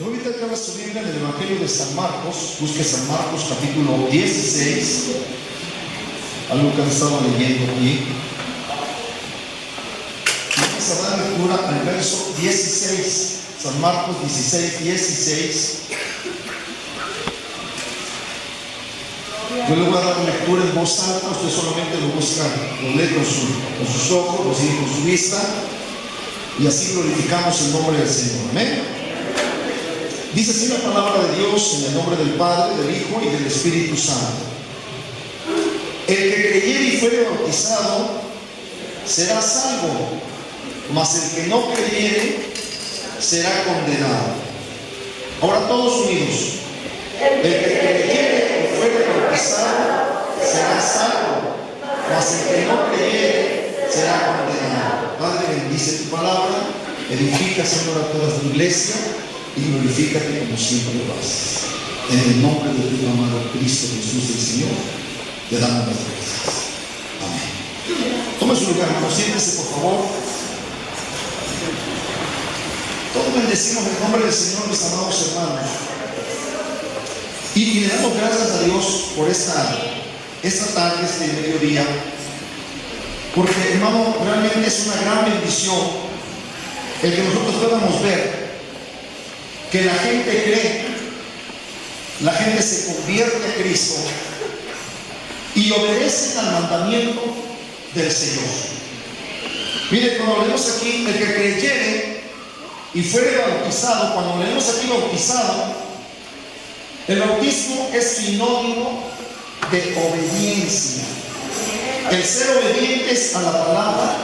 Ahorita acaba su Biblia en el Evangelio de San Marcos. Busque San Marcos capítulo 16, algo que han estado leyendo aquí. Vamos a dar lectura al verso 16, San Marcos 16, 16. Yo le voy a dar lectura en voz alta, usted solamente lo busca, lo lee con sus ojos, lo sigue con su vista, y así glorificamos el nombre del Señor. Amén. Dice así la palabra de Dios, en el nombre del Padre, del Hijo y del Espíritu Santo. El que creyere y fuere bautizado será salvo, mas el que no creyere será condenado. Ahora todos unidos. El que creyere y fuere bautizado será salvo, mas el que no creyere será condenado. Padre, bendice tu palabra, edifica, Señor, a toda tu iglesia y glorifícate como siempre lo haces. En el nombre de tu amado Cristo Jesús el Señor, te damos las gracias. Amén. Tome su lugar, hermano, siéntese por favor. Todos bendecimos el nombre del Señor, mis amados hermanos. Y le damos gracias a Dios por esta tarde, este mediodía, porque, hermano, realmente es una gran bendición el que nosotros podamos ver que la gente cree, la gente se convierte a Cristo y obedece al mandamiento del Señor. Mire, cuando leemos aquí, el que creyere y fuere bautizado, cuando leemos aquí bautizado, el bautismo es sinónimo de obediencia. El ser obedientes a la palabra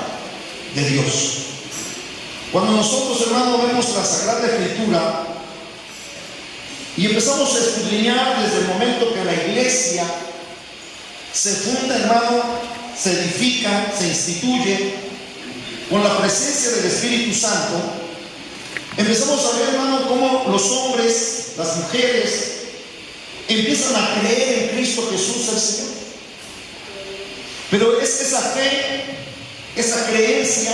de Dios. Cuando nosotros, hermanos, vemos la Sagrada Escritura y empezamos a escudriñar desde el momento que la iglesia se funda, hermano, se edifica, se instituye con la presencia del Espíritu Santo, empezamos a ver, hermano, cómo los hombres, las mujeres, empiezan a creer en Cristo Jesús el Señor. Pero es esa fe, esa creencia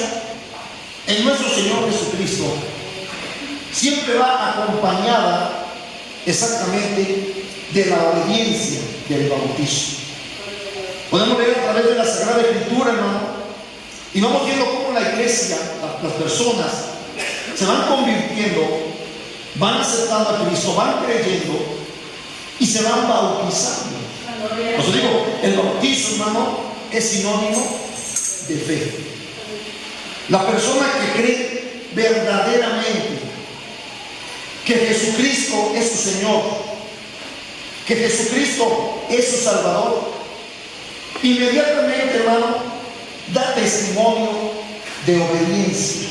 en nuestro Señor Jesucristo siempre va acompañada exactamente de la obediencia del bautismo. Podemos leer a través de la Sagrada Escritura, hermano, y vamos viendo cómo la iglesia, las personas se van convirtiendo, van aceptando a Cristo, van creyendo y se van bautizando. Por eso digo, el bautismo, hermano, es sinónimo de fe. La persona que cree verdaderamente que Jesucristo es su Señor, que Jesucristo es su Salvador, inmediatamente, hermano, da testimonio de obediencia.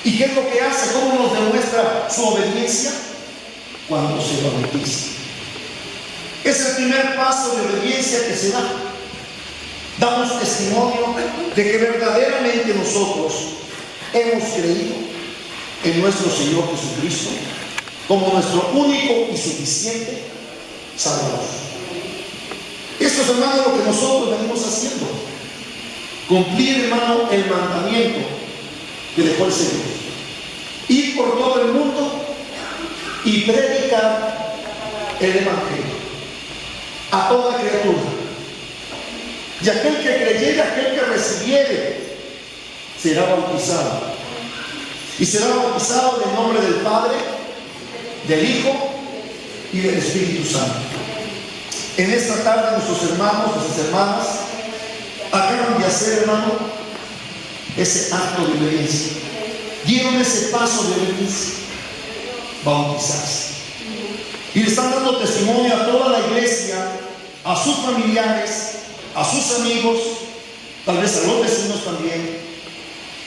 ¿Y qué es lo que hace? ¿Cómo nos demuestra su obediencia? Cuando se bautiza. Es el primer paso de obediencia que se da. Damos testimonio de que verdaderamente nosotros hemos creído en nuestro Señor Jesucristo como nuestro único y suficiente Salvador. Esto es, hermano, lo que nosotros venimos haciendo. Cumplir, hermano, el mandamiento que dejó el Señor. Ir por todo el mundo y predicar el Evangelio a toda criatura. Y aquel que creyere, aquel que recibiere, será bautizado. Y será bautizado en el nombre del Padre, del Hijo y del Espíritu Santo. En esta tarde nuestros hermanos, nuestras hermanas, acaban de hacer, hermano, ese acto de obediencia. Dieron ese paso de obediencia, bautizarse. Y le están dando testimonio a toda la iglesia, a sus familiares, a sus amigos, tal vez a los vecinos también,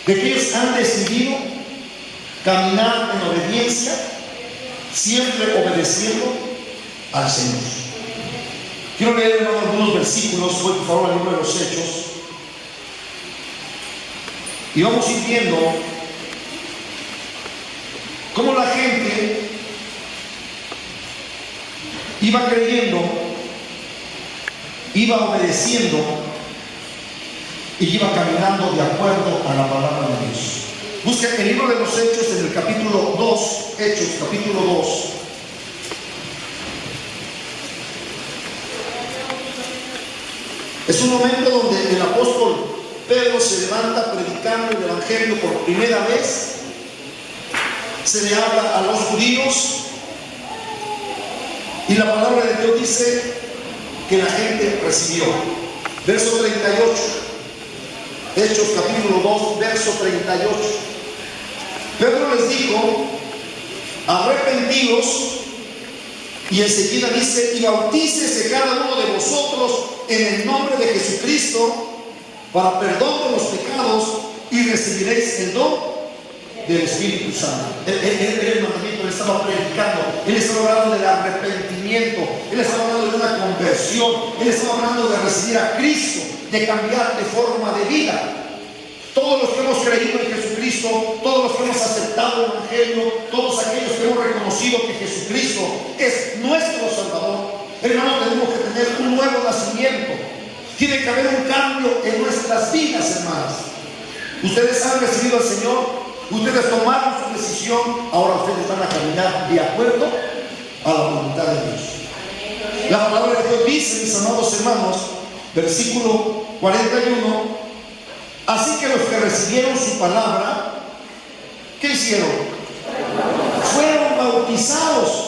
de que ellos han decidido caminar en obediencia, siempre obedeciendo al Señor. Quiero leer, hermano, algunos versículos. Voy por favor al libro de los Hechos y vamos a ir viendo cómo la gente iba creyendo, iba obedeciendo y iba caminando de acuerdo a la palabra de Dios. Busca el libro de los Hechos en el capítulo 2, Hechos, capítulo 2. Es un momento donde el apóstol Pedro se levanta predicando el Evangelio por primera vez. Se le habla a los judíos y la palabra de Dios dice que la gente recibió. Verso 38. Hechos capítulo 2, verso 38. Pedro les dijo: arrepentidos. Y enseguida dice: y bautícese cada uno de vosotros en el nombre de Jesucristo para perdón de los pecados, y recibiréis el don del Espíritu Santo. El mandamiento le estaba predicando, él estaba hablando del arrepentimiento, él estaba hablando de una conversión, él estaba hablando de recibir a Cristo, de cambiar de forma de vida. Todos los que hemos creído en Jesucristo, todos los que hemos aceptado el Evangelio, todos aquellos que hemos reconocido que Jesucristo es nuestro Salvador, hermano, tenemos que tener un nuevo nacimiento. Tiene que haber un cambio en nuestras vidas, hermanos. Ustedes han recibido al Señor, ustedes tomaron su decisión, ahora ustedes van a caminar de acuerdo a la voluntad de Dios. La palabra de Dios dice, mis amados hermanos, versículo 41: así que los que recibieron su palabra, ¿qué hicieron? Fueron bautizados.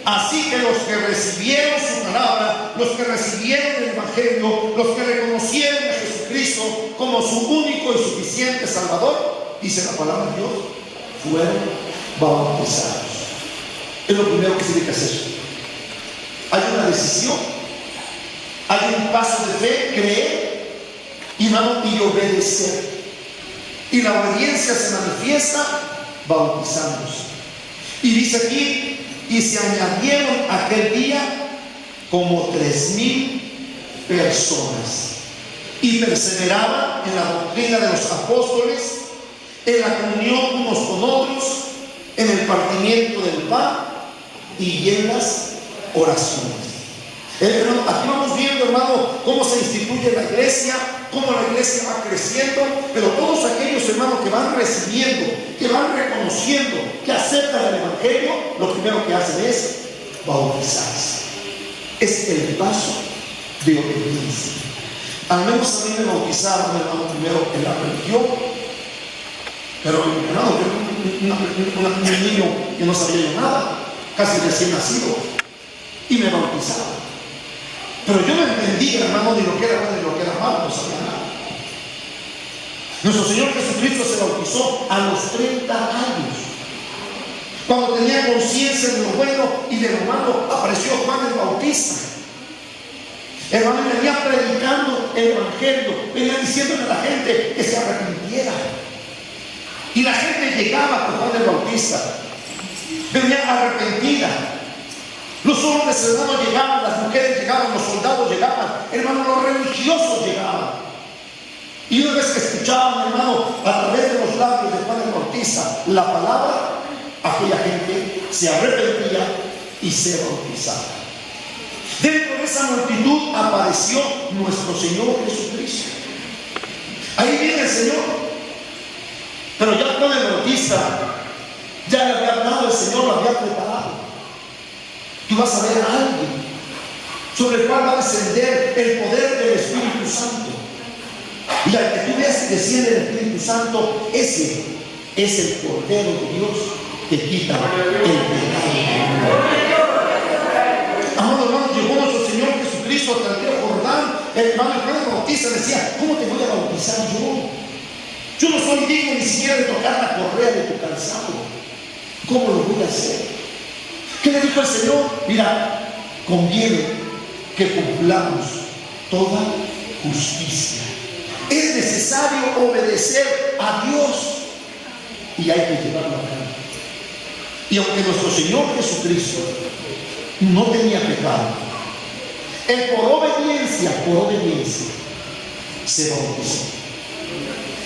Así que los que recibieron su palabra, los que recibieron el Evangelio, los que reconocieron a Jesucristo como su único y suficiente Salvador, dice la palabra de Dios, fueron bautizados. Es lo primero que se tiene que hacer. Hay una decisión, hay un paso de fe, creer y obedecer. Y la obediencia se manifiesta bautizándose. Y dice aquí: y se añadieron aquel día como 3,000 personas, y perseveraban en la doctrina de los apóstoles, en la comunión unos con otros, en el partimiento del pan y en las oraciones. Aquí vamos viendo, hermano, cómo se instituye la iglesia, cómo la iglesia va creciendo, pero todos aquellos, hermanos, que van recibiendo, que van reconociendo, que aceptan el Evangelio, lo primero que hacen es bautizarse. Es el paso de obediencia. Al menos a mí me bautizaron, hermano, primero en la religión, pero hermano, un niño que no sabía yo nada, casi recién nacido, y me bautizaron. Pero yo no entendía, hermano, ni lo que era bueno ni lo que era malo, no sabía nada. Nuestro Señor Jesucristo se bautizó a los 30 años. Cuando tenía conciencia de lo bueno y de lo malo, apareció Juan el Bautista. Hermano, venía predicando el Evangelio, venía diciéndole a la gente que se arrepintiera. Y la gente llegaba con Juan el Bautista, venía arrepentida. Los hombres, hermanos, llegaban, las mujeres llegaban, los soldados llegaban, hermano, los religiosos llegaban. Y una vez que escuchaban, hermano, a través de los labios de Juan el Bautista la palabra, aquella gente se arrepentía y se bautizaba. Dentro de esa multitud apareció nuestro Señor Jesucristo. Ahí viene el Señor. Pero ya Juan el Bautista, ya le había hablado, el Señor lo había preparado. Tú vas a ver a alguien sobre el cual va a descender el poder del Espíritu Santo. Y al que tú veas que desciende el Espíritu Santo, ese es el Cordero de Dios que quita el pecado. Amado hermano, llegó nuestro Señor Jesucristo hasta el río Jordán. El hermano Juan el Bautista decía: ¿cómo te voy a bautizar yo? Yo no soy digno ni siquiera de tocar la correa de tu calzado. ¿Cómo lo voy a hacer? ¿Qué le dijo el Señor? Mira, conviene que cumplamos toda justicia. Es necesario obedecer a Dios y hay que llevarlo a cabo. Y aunque nuestro Señor Jesucristo no tenía pecado, él por obediencia se bautizó.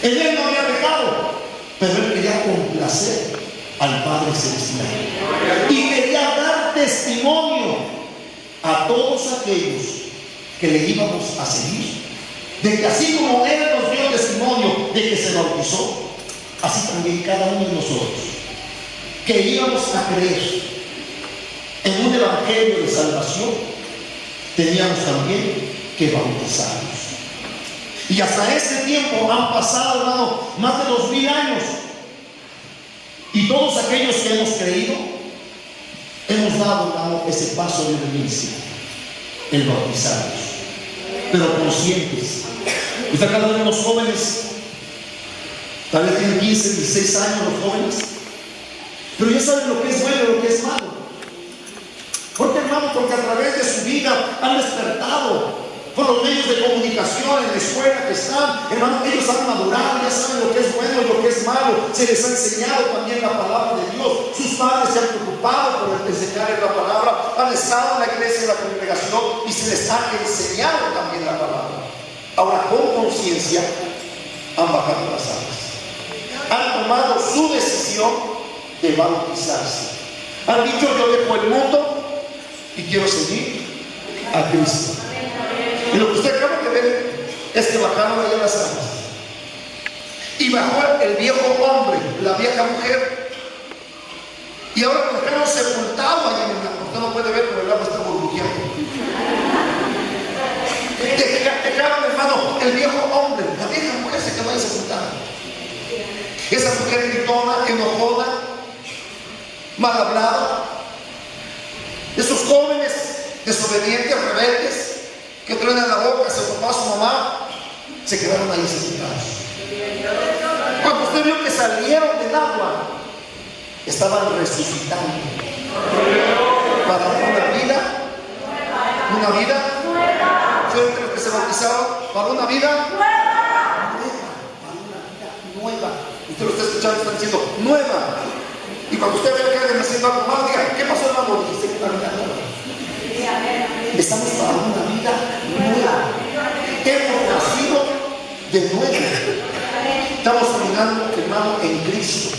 Él no había pecado, pero él quería complacer al Padre Celestial y quería dar testimonio a todos aquellos que le íbamos a seguir, de que así como él nos dio testimonio de que se bautizó, así también cada uno de nosotros, que íbamos a creer en un evangelio de salvación, teníamos también que bautizarnos. Y hasta este tiempo han pasado, hermano, más de 2000 años. Y todos aquellos que hemos creído, hemos dado, hermano, ese paso de obediencia, el bautizarnos, pero conscientes. Está cada uno de los jóvenes, tal vez tienen 15, 16 años los jóvenes, pero ya saben lo que es bueno y lo que es malo. Porque, hermano, porque a través de su vida han despertado por los medios de comunicación, en la escuela que están, hermano, ellos han madurado, ya saben lo que es bueno y lo que es malo. Se les ha enseñado también la palabra de Dios. Sus padres se han preocupado por enseñarles la palabra, han estado en la iglesia, en la congregación, y se les ha enseñado también la palabra. Ahora, con conciencia, han bajado las aguas, han tomado su decisión de bautizarse. Han dicho: yo dejo el mundo y quiero seguir a Cristo. Y lo que usted acaba de ver es que bajaron allá las aguas, y bajó el viejo hombre, la vieja mujer, y ahora lo dejaron sepultado allá en el agua. Usted no puede ver, pero el agua está burbujeando. Dejaron, hermano, el viejo hombre, la vieja mujer se quedó ahí sepultada. Esa mujer gritona, enojona, mal hablada. Esos jóvenes desobedientes, rebeldes, que truenan la boca, se papá, su mamá, se quedaron ahí sepultados. Cuando usted vio que salieron del agua, estaban resucitando para una vida fue entre los que se bautizaron para una vida nueva. Usted lo está escuchando, está diciendo nueva. Y cuando usted vea que alguien haciendo algo mal, diga: ¿qué pasó, hermano? Dijiste que una vida nueva. Estamos para una vida nueva. Hemos nacido de nuevo. Estamos caminando, hermano, en Cristo.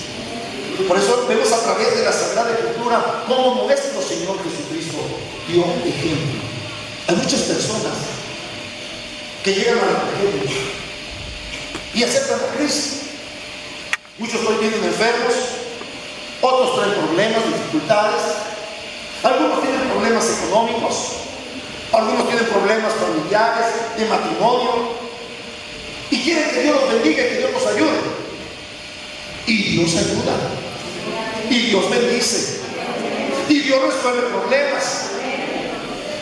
Por eso vemos a través de la Sagrada Escritura cómo nuestro Señor Jesucristo dio ejemplo. Hay muchas personas que llegan al Evangelio y aceptan a Cristo. Muchos hoy vienen enfermos, otros traen problemas, dificultades. Algunos tienen problemas económicos, algunos tienen problemas familiares, de matrimonio, y quieren que Dios los bendiga y que Dios los ayude. Y Dios ayuda, y Dios bendice, y Dios resuelve problemas.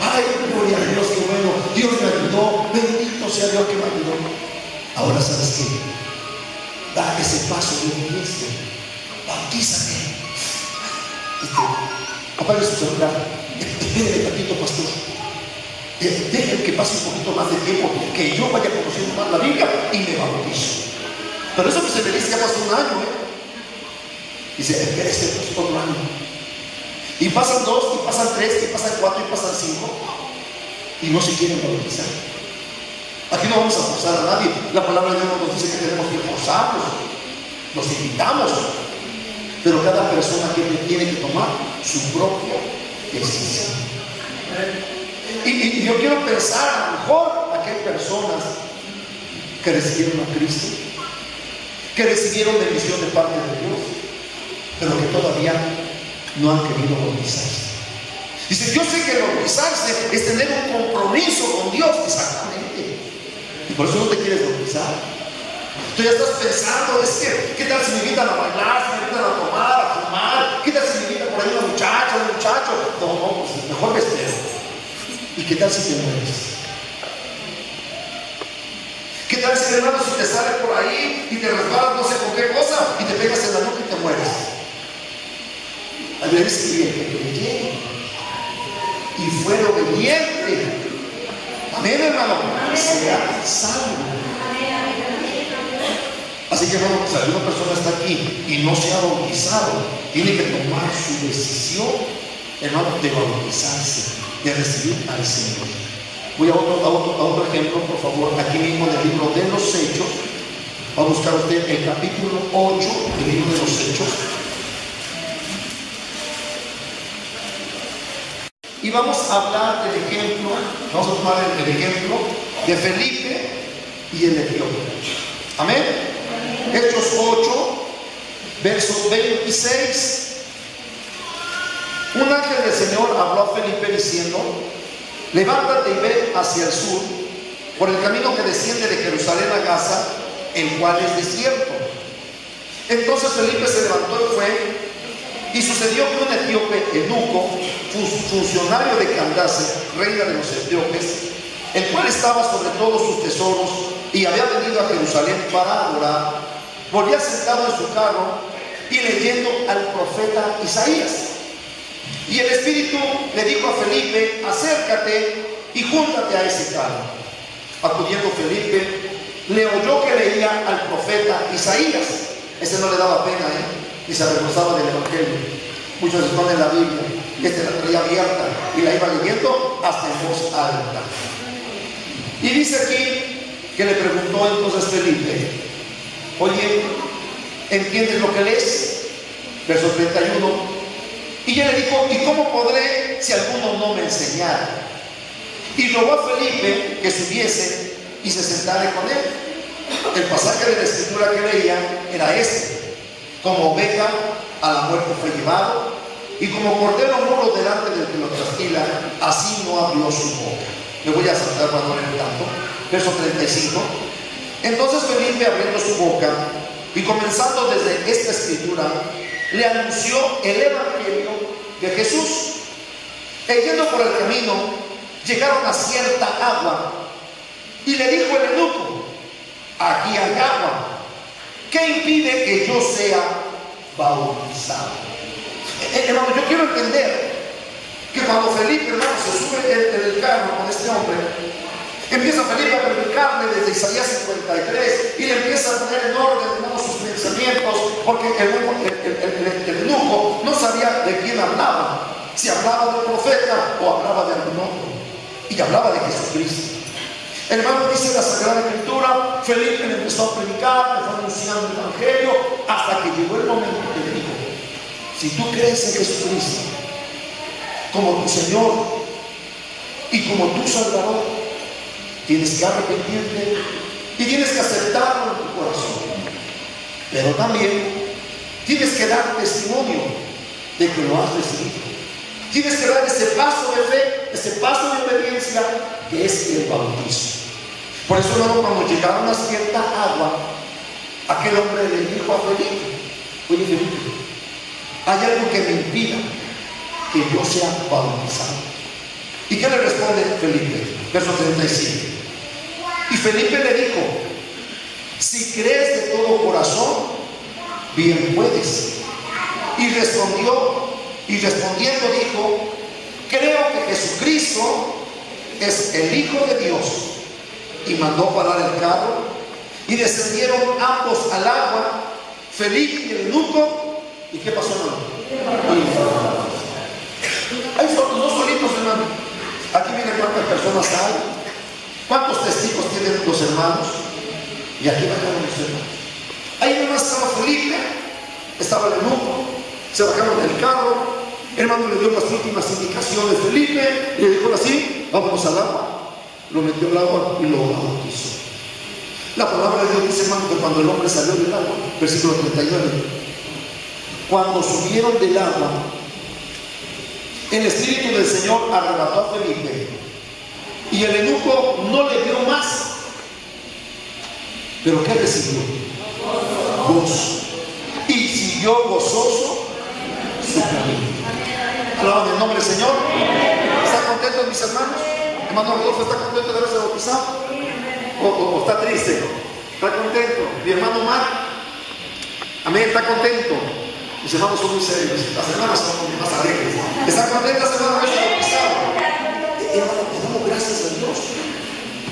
Ay, gloria a Dios, qué bueno, Dios me ayudó, bendito sea Dios que me ayudó. Ahora, ¿sabes qué? Da ese paso de obediencia, bautízate. Apague su celular, espere tantito, pastor. Dejen que pase un poquito más de tiempo, que yo vaya conociendo más la Biblia y me bautizo. Pero eso que se me dice ya pasó un año, Dice: espere otro año. Y pasan 2, y pasan 3, y pasan 4, y pasan 5, y no se quieren bautizar. Aquí no vamos a forzar a nadie. La palabra de Dios nos dice que tenemos que forzarlos, los invitamos. Pero cada persona tiene que tomar su propia decisión. Y yo quiero pensar, a lo mejor aquí hay personas que recibieron a Cristo, que recibieron bendición de parte de Dios, pero que todavía no han querido bautizarse. Dice: yo sé que bautizarse es tener un compromiso con Dios. Exactamente. Y por eso no te quieres bautizar. Tú ya estás pensando: es que, ¿qué tal si me invitan a bailar, si me invitan a tomar, a fumar? ¿Qué tal si me invitan por ahí una muchacha, un muchacho? No, pues mejor me espero. ¿Y qué tal si te mueres? ¿Qué tal si, hermano, si te sale por ahí y te resbalas no sé con qué cosa y te pegas en la nuca y te mueres? A ver, es que creyó y fue obediente. Amén, hermano. Será salvo. Así que, hermano, si alguna persona está aquí y no se ha bautizado, tiene que tomar su decisión, hermano, de bautizarse, de recibir al Señor. Voy a otro ejemplo, por favor, aquí mismo en el libro de los Hechos. Va a buscar usted el capítulo 8 del libro de los Hechos. Y vamos a hablar del ejemplo, vamos a tomar el ejemplo de Felipe y el Etiopía. Amén. Hechos 8, verso 26 un ángel del Señor habló a Felipe diciendo: levántate y ve hacia el sur, por el camino que desciende de Jerusalén a Gaza, el cual es desierto. Entonces Felipe se levantó y fue, y sucedió que un etíope, eunuco, funcionario de Candace, reina de los etíopes, el cual estaba sobre todos sus tesoros y había venido a Jerusalén para adorar, volvía sentado en su carro y leyendo al profeta Isaías. Y el Espíritu le dijo a Felipe: acércate y júntate a ese carro. Acudiendo Felipe, le oyó que leía al profeta Isaías. Ese no le daba pena, ni se avergonzaba del Evangelio. Muchos esconden la Biblia, la traía abierta y la iba leyendo hasta en voz alta. Y dice aquí que le preguntó entonces Felipe: oye, ¿entiendes lo que lees? Verso 31. Y él le dijo: ¿y cómo podré si alguno no me enseñara? Y rogó a Felipe que subiese y se sentara con él. El pasaje de la escritura que leía era este: como oveja a la muerte fue llevado, y como cordero mudo delante del que lo trasquila, así no abrió su boca. Me voy a saltar para no leer tanto. Verso 35. Entonces Felipe, abriendo su boca y comenzando desde esta escritura, le anunció el Evangelio de Jesús. E yendo por el camino, llegaron a cierta agua, y le dijo el eunuco: aquí hay agua, ¿qué impide que yo sea bautizado? Hermano, yo quiero entender que cuando Felipe, hermano, se sube en el carro con este hombre, empieza Felipe a predicarle desde Isaías 53 y le empieza a poner en orden, hermano, sus pensamientos, porque el eunuco no sabía de quién hablaba, si hablaba del profeta o hablaba de algún otro, y hablaba de Jesucristo. El hermano dice la Sagrada Escritura: Felipe le empezó a predicar, le fue anunciando el Evangelio, hasta que llegó el momento que le dijo: si tú crees en Jesucristo como tu Señor y como tu Salvador, tienes que arrepentirte y tienes que aceptarlo en tu corazón. Pero también tienes que dar testimonio de que lo has recibido. Tienes que dar ese paso de fe, ese paso de obediencia, que es el bautismo. Por eso, hermano, cuando llegaron a cierta agua, aquel hombre le dijo a Felipe: oye, Felipe, hay algo que me impida que yo sea bautizado. ¿Y qué le responde Felipe? Verso 37. Y Felipe le dijo: si crees de todo corazón, bien puedes. Y respondiendo dijo: creo que Jesucristo es el Hijo de Dios. Y mandó parar el carro, y descendieron ambos al agua, Felipe y el eunuco. ¿Y qué pasó, hermano? Ahí son los dos solitos, hermano. Aquí miren cuántas personas hay, cuántos testigos tienen los hermanos, y aquí bajaron los hermanos. Ahí nomás estaba Felipe, estaba el eunuco, se bajaron del carro. El hermano le dio las últimas indicaciones a Felipe, y le dijo así: vámonos al agua. Lo metió al agua y lo bautizó. La palabra de Dios dice, hermano, que cuando el hombre salió del agua, versículo 39, cuando subieron del agua, el Espíritu del Señor arrebató a Felipe, y el eunuco no le dio más. ¿Pero qué recibió? Gozo. Y siguió gozoso su camino. Alaban el nombre del Señor. ¿Están contentos, mis hermanos? Hermano Rodolfo, ¿está contento de haberse bautizado? ¿O está triste? ¿Está contento? Mi hermano Mar, amén, está contento. Mis hermanos son muy serios, las hermanas son más alegres. ¿Están contentas, hermano, de haberse bautizado? Hermano, le damos gracias a Dios.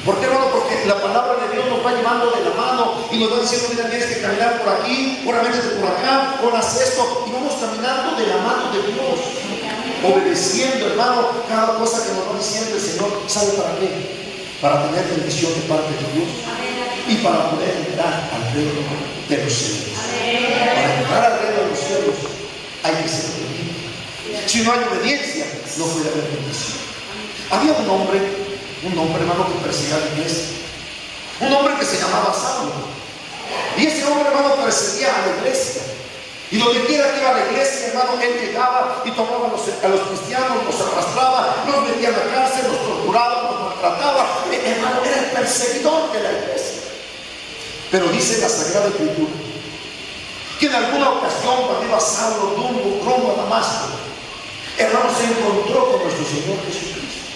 ¿Por qué, hermano? Porque la palabra de Dios nos va llevando de la mano y nos va diciendo: mira, tienes que caminar por aquí, ahora métete por acá, ahora haz esto, y vamos caminando de la mano de Dios, obedeciendo, hermano, cada cosa que nos va diciendo el Señor. ¿Sabe para qué? Para tener bendición de parte de Dios y para poder entrar al reino de los cielos. Para entrar al reino de los cielos hay que ser obediente. Si no hay obediencia, no puede haber bendición. Había un hombre, hermano, que perseguía a la iglesia. Un hombre que se llamaba Saulo. Y ese hombre, hermano, perseguía a la iglesia. Y donde quiera que iba a la iglesia, hermano, él llegaba y tomaba a los cristianos, los arrastraba, los metía en la cárcel, los torturaba, los maltrataba. Hermano, era el perseguidor de la iglesia. Pero dice la Sagrada Escritura que en alguna ocasión, cuando iba Saulo rumbo a Damasco, hermano, se encontró con nuestro Señor Jesucristo.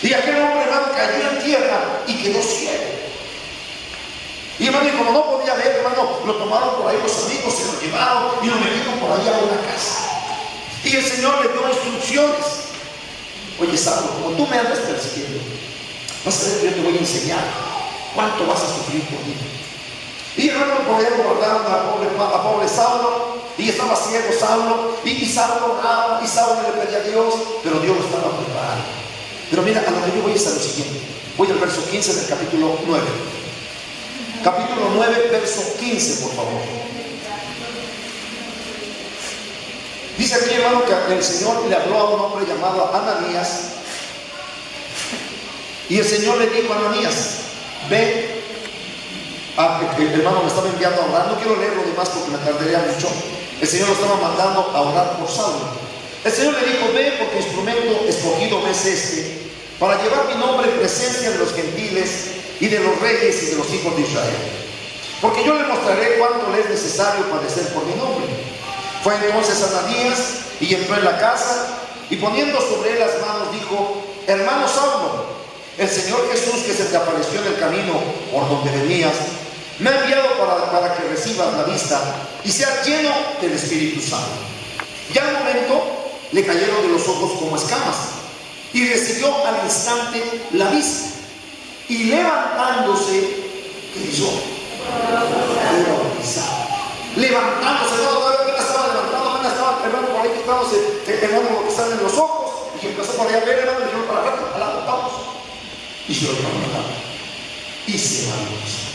Y aquel hombre, hermano, cayó en tierra y quedó ciego. Y hermano, y como no podía ver, hermano, lo tomaron por ahí los amigos, se lo llevaron y lo metieron por allá a una casa. Y el Señor le dio instrucciones. Oye, Saulo, como tú me andas persiguiendo, vas a ver que yo te voy a enseñar cuánto vas a sufrir por mí. Y hermano, por ahí guardaron a pobre Saulo, y estaba ciego Saulo, y Saulo oraba, y Saulo le pedía a Dios, pero Dios lo estaba preparando. Pero mira, a lo que yo voy es a lo siguiente. Voy al verso 15 del capítulo 9. Capítulo 9, verso 15, por favor. Dice aquí, hermano, que el Señor le habló a un hombre llamado Ananías. Y el Señor le dijo a Ananías: ve. El hermano me estaba enviando a orar. No quiero leer lo demás porque me tardaría mucho. El Señor lo estaba mandando a orar por Saulo. El Señor le dijo: ve, porque instrumento escogido me es este, para llevar mi nombre en presencia de los gentiles y de los reyes y de los hijos de Israel, porque yo le mostraré cuánto le es necesario padecer por mi nombre. Fue entonces Ananías y entró en la casa, y poniendo sobre él las manos dijo: hermano Saulo, el Señor Jesús, que se te apareció en el camino por donde venías, me ha enviado para que recibas la vista y seas lleno del Espíritu Santo. Y al momento le cayeron de los ojos como escamas, y recibió al instante la vista. Y levantándose, ¿qué hizo? Levantándose, apenas estaba levantando, apenas estaba, hermano, por ahí quitándose, hermano, lo que sale en los ojos, y empezó por ahí a ver, hermano, y dijeron: para acá, la botamos. Y se lo levantaron, y se bautizó.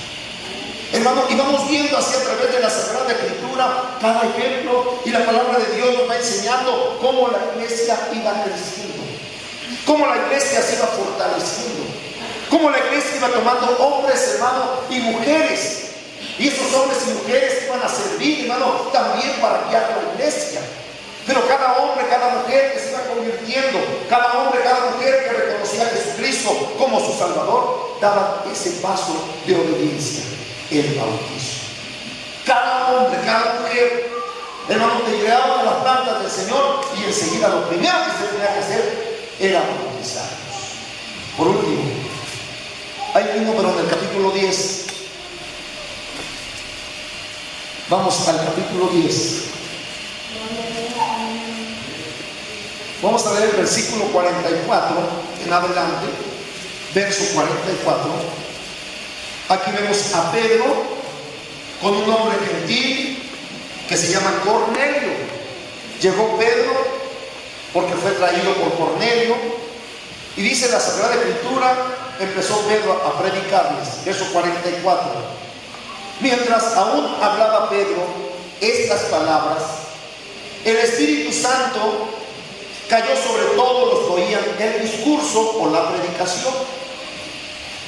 Hermano, y vamos viendo así a través de la Sagrada Escritura cada ejemplo, y la palabra de Dios nos va enseñando cómo la iglesia iba creciendo, cómo la iglesia se iba fortaleciendo, cómo la iglesia iba tomando hombres, hermano, y mujeres. Y esos hombres y mujeres iban a servir, hermano, también para guiar a la iglesia. Pero cada hombre, cada mujer que se iba convirtiendo, cada hombre, cada mujer que reconocía a Jesucristo como su Salvador, daba ese paso de obediencia, el bautismo. Cada hombre, cada mujer, hermano, te llegaban a las plantas del Señor, y enseguida lo primero que se tenía que hacer era bautizarlos. Por último, hay un número en el capítulo 10. Vamos al capítulo 10. Vamos a leer el versículo 44 en adelante, verso 44. Aquí vemos a Pedro con un hombre gentil que se llama Cornelio. Llegó Pedro porque fue traído por Cornelio, y dice la Sagrada Escritura: empezó Pedro a predicarles. Verso 44. Mientras aún hablaba Pedro estas palabras, el Espíritu Santo cayó sobre todos los que oían el discurso o la predicación.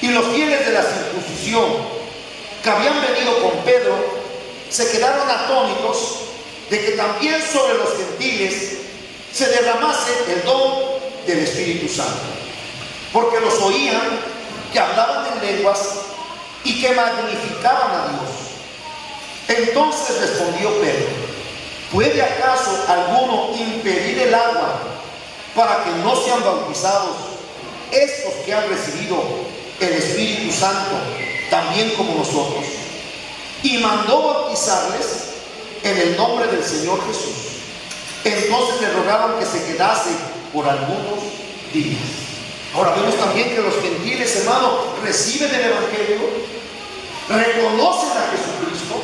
Y los fieles de la circuncisión que habían venido con Pedro se quedaron atónitos de que también sobre los gentiles se derramase el don del Espíritu Santo, porque los oían que hablaban en lenguas y que magnificaban a Dios. Entonces respondió Pedro: ¿puede acaso alguno impedir el agua para que no sean bautizados estos que han recibido el Espíritu Santo también como nosotros? Y mandó bautizarles en el nombre del Señor Jesús. Entonces le rogaron que se quedase por algunos días. Ahora vemos también que los gentiles, hermano, reciben el Evangelio, reconocen a Jesucristo,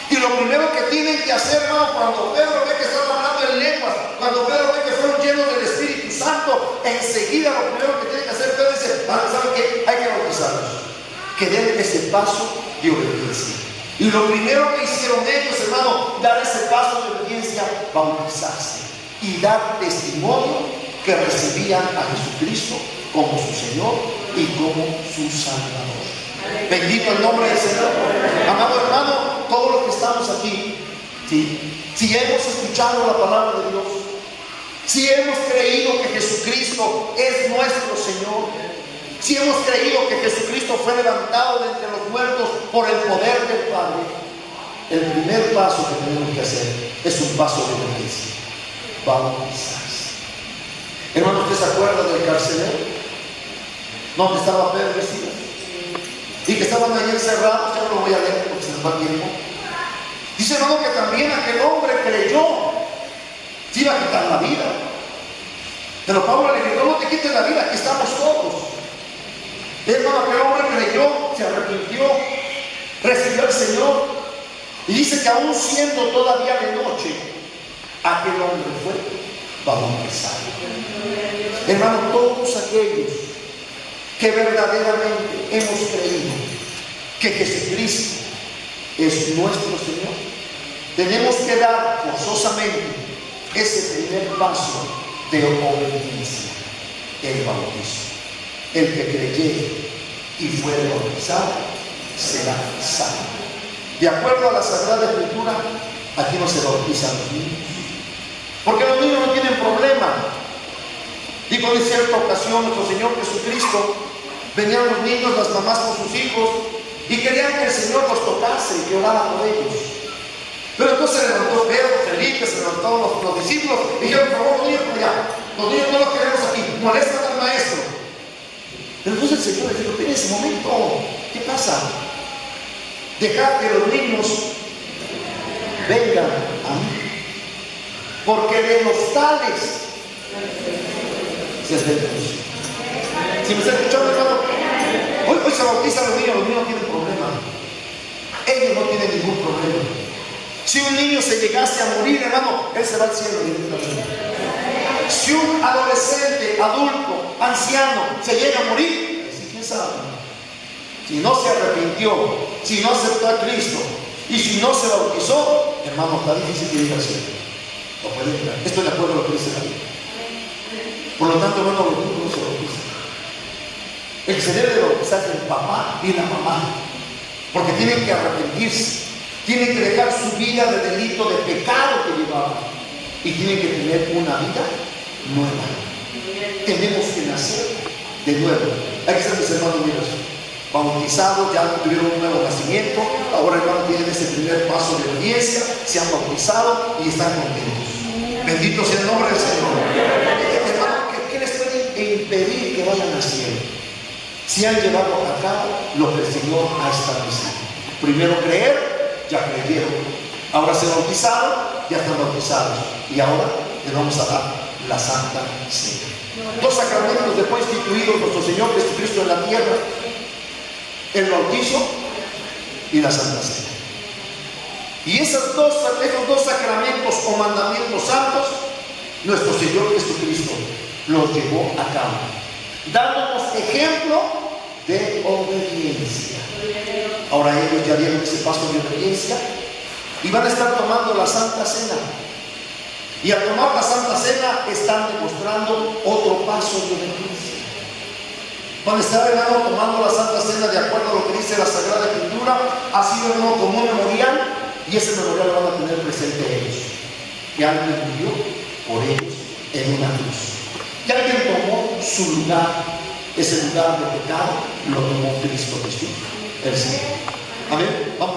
y lo primero que tienen que hacer, hermano, cuando Pedro ve que están hablando en lenguas, cuando Pedro ve que fueron llenos del Espíritu Santo, enseguida lo primero que tiene que hacer Pedro dice: ¿saben qué? Hay que bautizarlos, que den ese paso de obediencia. Y lo primero que hicieron ellos, hermano, dar ese paso de obediencia, bautizarse y dar testimonio que recibían a Jesucristo como su Señor y como su Salvador. Bendito el nombre del Señor. Amado hermano, todos los que estamos aquí, ¿Sí? Si hemos escuchado la palabra de Dios, si hemos creído que Jesucristo es nuestro Señor, si hemos creído que Jesucristo fue levantado de entre los muertos por el poder del Padre, el primer paso que tenemos que hacer es un paso de obediencia: bautizarse. Hermano, ¿usted se acuerda del carcelero? ¿Dónde estaba Pedro y Silas? Y que estaban ahí encerrados. Ya no lo voy a leer porque se nos va el tiempo. Dice, hermano, que también aquel hombre creyó. Se iba a quitar la vida. Pero Pablo le dijo: no te quites la vida, aquí estamos todos. Hermano, aquel hombre creyó, se arrepintió, recibió al Señor. Y dice que aún siendo todavía de noche, aquel hombre fue bautizado. Hermano, todos aquellos que verdaderamente hemos creído que Jesucristo es nuestro Señor, tenemos que dar forzosamente ese primer paso de obediencia: el bautismo. El que creyere y fuere bautizado será salvo. De acuerdo a la Sagrada Escritura, aquí no se bautizan los niños, porque los niños no tienen problema. Digo, en cierta ocasión nuestro Señor Jesucristo, venían los niños, las mamás con sus hijos, y querían que el Señor los tocase y que orara por ellos. Pero entonces se levantó Pedro, Felipe, se levantaron los discípulos y dijeron: por favor, niños, por allá, los niños no los queremos aquí, molestan al maestro. Pero entonces el Señor les dijo: en ese momento, ¿qué pasa? Dejad que los niños vengan a mí, porque de los tales se es bendición. Si me está escuchando, hermano, hoy se bautizan los niños no tienen problema. Ellos no tienen ningún problema. Si un niño se llegase a morir, hermano, él se va al cielo directamente. Si un adolescente, adulto, anciano se llega a morir, ¿quién sabe? Si no se arrepintió, si no aceptó a Cristo y si no se bautizó, hermano, está difícil que llegue al cielo. No puede entrar. Estoy de acuerdo con lo que dice la Biblia. Por lo tanto, hermano, los niños no se bautizan. El que se debe de bautizar es el papá y la mamá, porque tienen que arrepentirse, tienen que dejar su vida de delito, de pecado que llevaban, y tienen que tener una vida nueva. Tenemos que nacer de nuevo. Hay que ser, mis hermanos míos, bautizados, ya tuvieron un nuevo nacimiento, ahora, hermanos, tienen ese primer paso de obediencia, se han bautizado y están contentos. Bendito sea el nombre del Señor. Hermano, ¿qué les puede impedir que vayan al cielo? Si han llevado a cabo lo que el Señor ha establecido. Primero creer, ya creyeron. Ahora se bautizaron, ya están bautizados. Y ahora les vamos a dar la Santa Cena. Dos sacramentos después instituidos nuestro Señor Jesucristo en la tierra: el bautizo y la Santa Cena. Y esos dos sacramentos o mandamientos santos, nuestro Señor Jesucristo los llevó a cabo, dándonos ejemplo de obediencia. Ahora ellos ya dieron ese paso de obediencia y van a estar tomando la Santa Cena. Y al tomar la Santa Cena están demostrando otro paso de obediencia. Van a estar, hermano, tomando la Santa Cena de acuerdo a lo que dice la Sagrada Escritura. Ha sido, hermano, como un memorial, y ese memorial lo van a tener presente ellos, que alguien murió por ellos en una cruz, que alguien tomó su lugar. Ese lugar de pecado lo tomó Cristo Jesús, el Señor. Amén. Vamos.